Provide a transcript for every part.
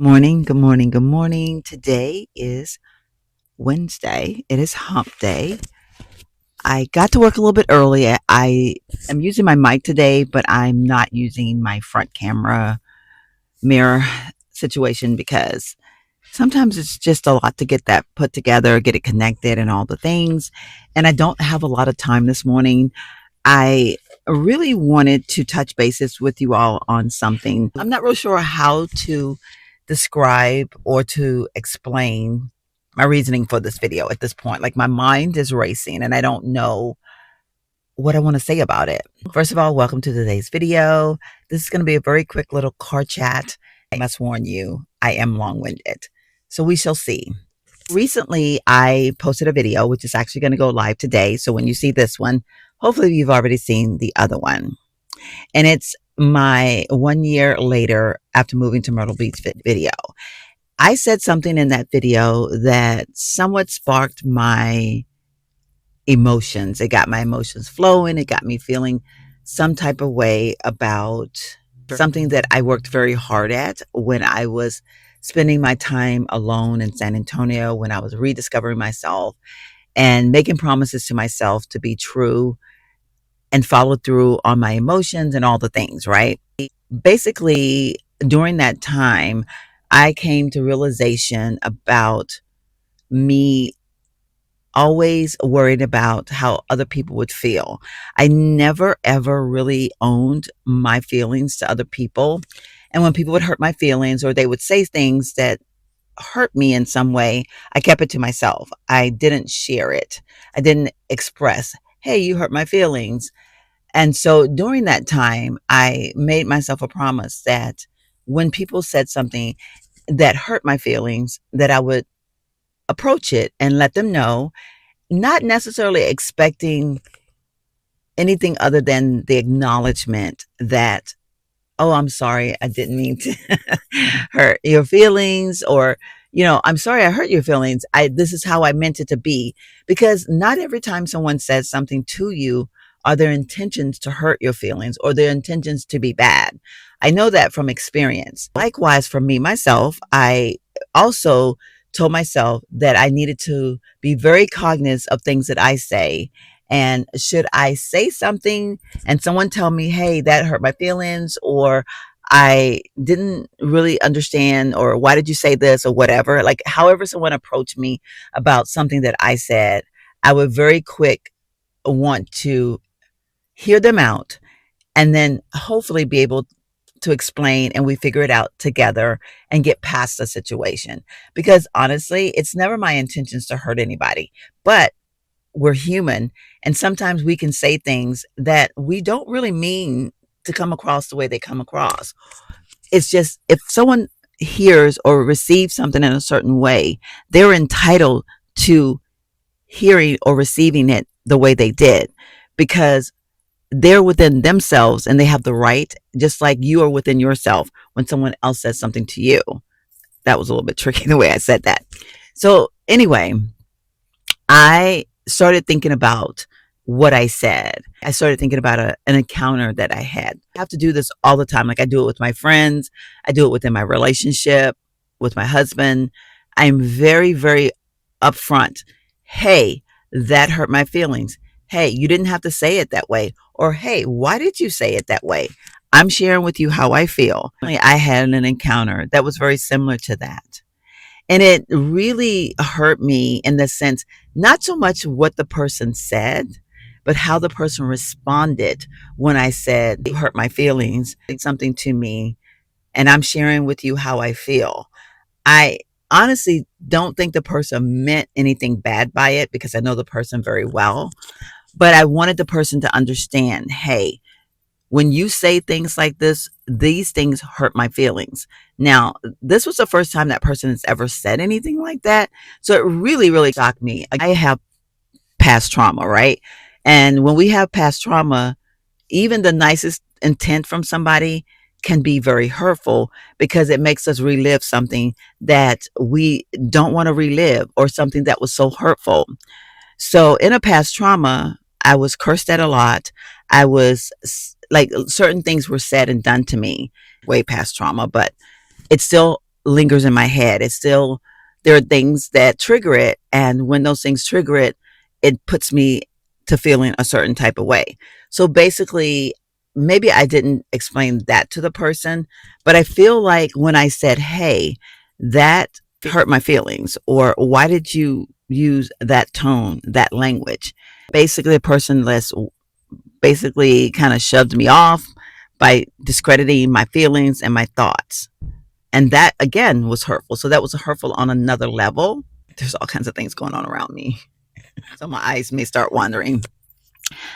Morning, good morning, good morning. Today is Wednesday. It is hump day. I got to work a little bit early. I am using my mic today, but I'm not using my front camera mirror situation because sometimes it's just a lot to get that put together, get it connected, and all the things. And I don't have a lot of time this morning. I really wanted to touch bases with you all on something. I'm not real sure how to describe or to explain my reasoning for this video at this point. Like my mind is racing and I don't know what I want to say about it. First of all, welcome to today's video. This is going to be a very quick little car chat. I must warn you, I am long-winded. So we shall see. Recently, I posted a video, which is actually going to go live today. So when you see this one, hopefully you've already seen the other one. And it's my 1 year later after moving to Myrtle Beach video. I said something in that video that somewhat sparked my emotions. It got my emotions flowing. It got me feeling some type of way about something that I worked very hard at when I was spending my time alone in San Antonio, when I was rediscovering myself and making promises to myself to be true and follow through on my emotions and all the things, right? Basically, during that time, I came to realization about me always worried about how other people would feel. I never ever really owned my feelings to other people. And when people would hurt my feelings or they would say things that hurt me in some way, I kept it to myself. I didn't share it. I didn't express, hey, you hurt my feelings. And so during that time, I made myself a promise that when people said something that hurt my feelings, that I would approach it and let them know, not necessarily expecting anything other than the acknowledgement that, oh, I'm sorry, I didn't mean to hurt your feelings, or, I'm sorry I hurt your feelings. This is how I meant it to be. Because not every time someone says something to you are their intentions to hurt your feelings or their intentions to be bad. I know that from experience. Likewise, for me, myself, I also told myself that I needed to be very cognizant of things that I say. And should I say something and someone tell me, hey, that hurt my feelings, or I didn't really understand, or why did you say this, or whatever, like however someone approached me about something that I said, I would very quick want to hear them out and then hopefully be able to explain and we figure it out together and get past the situation. Because honestly, it's never my intentions to hurt anybody, but we're human, and sometimes we can say things that we don't really mean to come across the way they come across. It's just if someone hears or receives something in a certain way, they're entitled to hearing or receiving it the way they did, because they're within themselves and they have the right, just like you are within yourself when someone else says something to you. That was a little bit tricky the way I said that. So anyway, I started thinking about what I said. I started thinking about an encounter that I had. I have to do this all the time. Like I do it with my friends. I do it within my relationship with my husband. I'm very, very upfront. Hey, that hurt my feelings. Hey, you didn't have to say it that way. Or, hey, why did you say it that way? I'm sharing with you how I feel. I had an encounter that was very similar to that. And it really hurt me in the sense, not so much what the person said, but how the person responded when I said, you hurt my feelings, did something to me, and I'm sharing with you how I feel. I honestly don't think the person meant anything bad by it because I know the person very well. But I wanted the person to understand, hey, when you say things like this, these things hurt my feelings. Now, this was the first time that person has ever said anything like that. So it really, really shocked me. I have past trauma, right? And when we have past trauma, even the nicest intent from somebody can be very hurtful because it makes us relive something that we don't want to relive, or something that was so hurtful. So in a past trauma, I was cursed at a lot. I was like, certain things were said and done to me way past trauma, but it still lingers in my head. It's still, there are things that trigger it. And when those things trigger it, it puts me to feeling a certain type of way. So basically, maybe I didn't explain that to the person, but I feel like when I said, hey, that hurt my feelings, or why did you use that tone, that language? Basically, the person less basically kind of shoved me off by discrediting my feelings and my thoughts. And that again was hurtful. So that was hurtful on another level. There's all kinds of things going on around me. So my eyes may start wandering.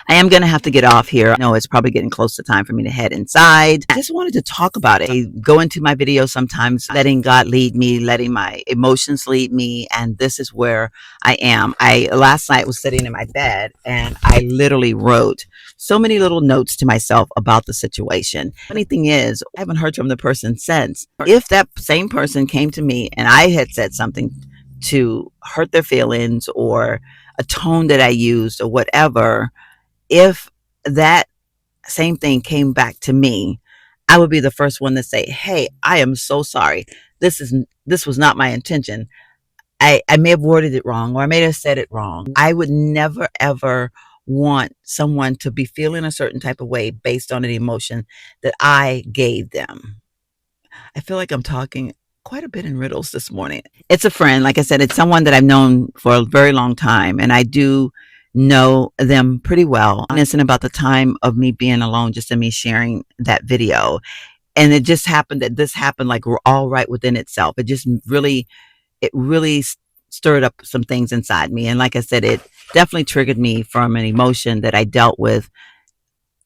I am going to have to get off here. I know it's probably getting close to time for me to head inside. I just wanted to talk about it. I go into my videos sometimes letting God lead me, letting my emotions lead me. And this is where I am. I last night was sitting in my bed and I literally wrote so many little notes to myself about the situation. Funny thing is, I haven't heard from the person since. If that same person came to me and I had said something to hurt their feelings, or a tone that I used or whatever, if that same thing came back to me, I would be the first one to say, hey, I am so sorry. This was not my intention. I may have worded it wrong, or I may have said it wrong. I would never ever want someone to be feeling a certain type of way based on an emotion that I gave them. I feel like I'm talking quite a bit in riddles this morning. It's a friend. Like I said, it's someone that I've known for a very long time, and I do know them pretty well. Innocent about the time of me being alone, just in me sharing that video. And it just happened that this happened like we're all right within itself. It really stirred up some things inside me. And like I said, it definitely triggered me from an emotion that I dealt with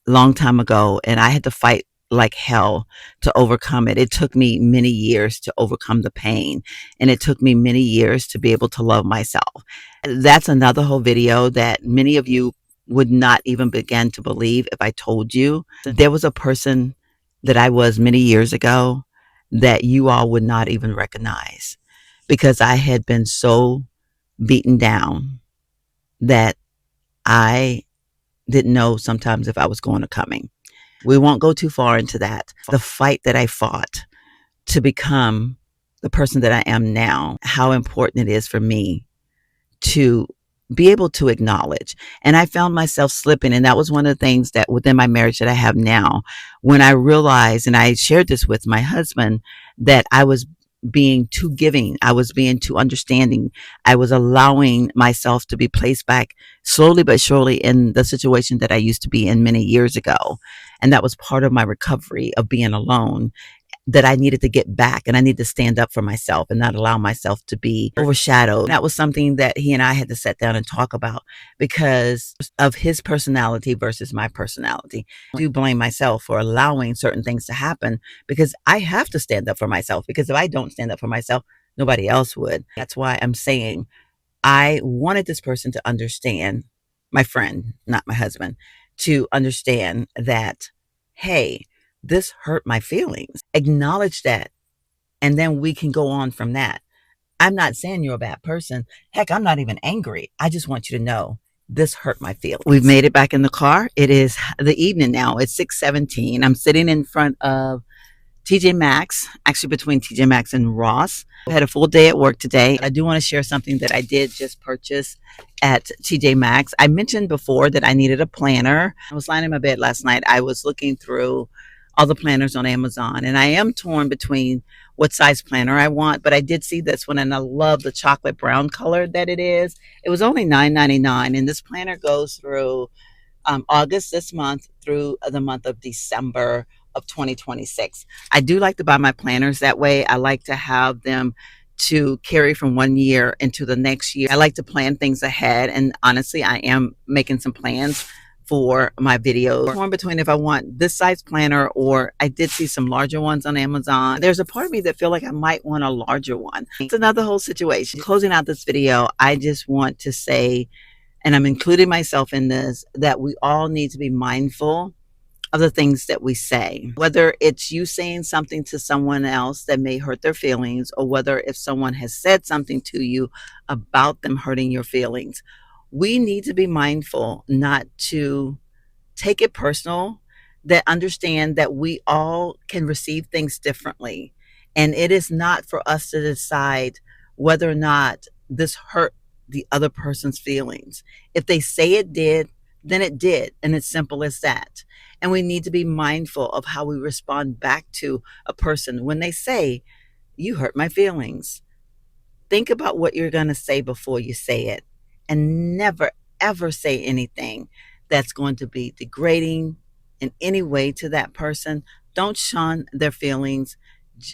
long time ago, and I had to fight like hell to overcome it. It took me many years to overcome the pain, and it took me many years to be able to love myself. That's another whole video that many of you would not even begin to believe if I told you. There was a person that I was many years ago that you all would not even recognize, because I had been so beaten down that I didn't know sometimes if I was going or coming. We won't go too far into that. The fight that I fought to become the person that I am now, how important it is for me to be able to acknowledge. And I found myself slipping. And that was one of the things that within my marriage that I have now, when I realized, and I shared this with my husband, that I was being too giving, I was being too understanding, I was allowing myself to be placed back slowly but surely in the situation that I used to be in many years ago. And that was part of my recovery of being alone, that I needed to get back, and I needed to stand up for myself and not allow myself to be overshadowed. That was something that he and I had to sit down and talk about because of his personality versus my personality. I do blame myself for allowing certain things to happen, because I have to stand up for myself, because if I don't stand up for myself, nobody else would. That's why I'm saying I wanted this person to understand, my friend, not my husband, to understand that, hey, this hurt my feelings. Acknowledge that. And then we can go on from that. I'm not saying you're a bad person. Heck, I'm not even angry. I just want you to know this hurt my feelings. We've made it back in the car. It is the evening now. It's 6:17. I'm sitting in front of TJ Maxx, actually between TJ Maxx and Ross. I had a full day at work today. I do want to share something that I did just purchase at TJ Maxx. I mentioned before that I needed a planner. I was lying in my bed last night. I was looking through all the planners on Amazon, and I am torn between what size planner I want, but I did see this one and I love the chocolate brown color that it is. It was only $9.99, and this planner goes through August this month through the month of December of 2026. I do like to buy my planners that way. I like to have them to carry from one year into the next year. I like to plan things ahead, and honestly, I am making some plans for my videos. Torn between if I want this size planner, or I did see some larger ones on Amazon. There's a part of me that feel like I might want a larger one. It's another whole situation. Closing out this video, I just want to say, and I'm including myself in this, that we all need to be mindful of the things that we say, whether it's you saying something to someone else that may hurt their feelings, or whether if someone has said something to you about them hurting your feelings. We need to be mindful not to take it personal, that understand that we all can receive things differently. And it is not for us to decide whether or not this hurt the other person's feelings. If they say it did, then it did. And it's simple as that. And we need to be mindful of how we respond back to a person when they say, "You hurt my feelings." Think about what you're going to say before you say it, and never, ever say anything that's going to be degrading in any way to that person. Don't shun their feelings.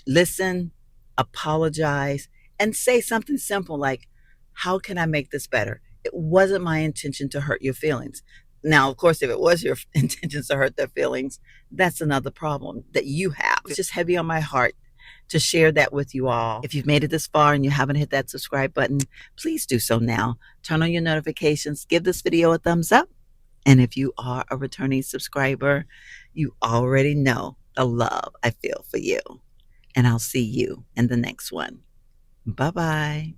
Listen, apologize, and say something simple like, "How can I make this better? It wasn't my intention to hurt your feelings." Now, of course, if it was your intentions to hurt their feelings, that's another problem that you have. It's just heavy on my heart to share that with you all. If you've made it this far and you haven't hit that subscribe button, please do so now. Turn on your notifications, give this video a thumbs up. And if you are a returning subscriber, you already know the love I feel for you. And I'll see you in the next one. Bye-bye.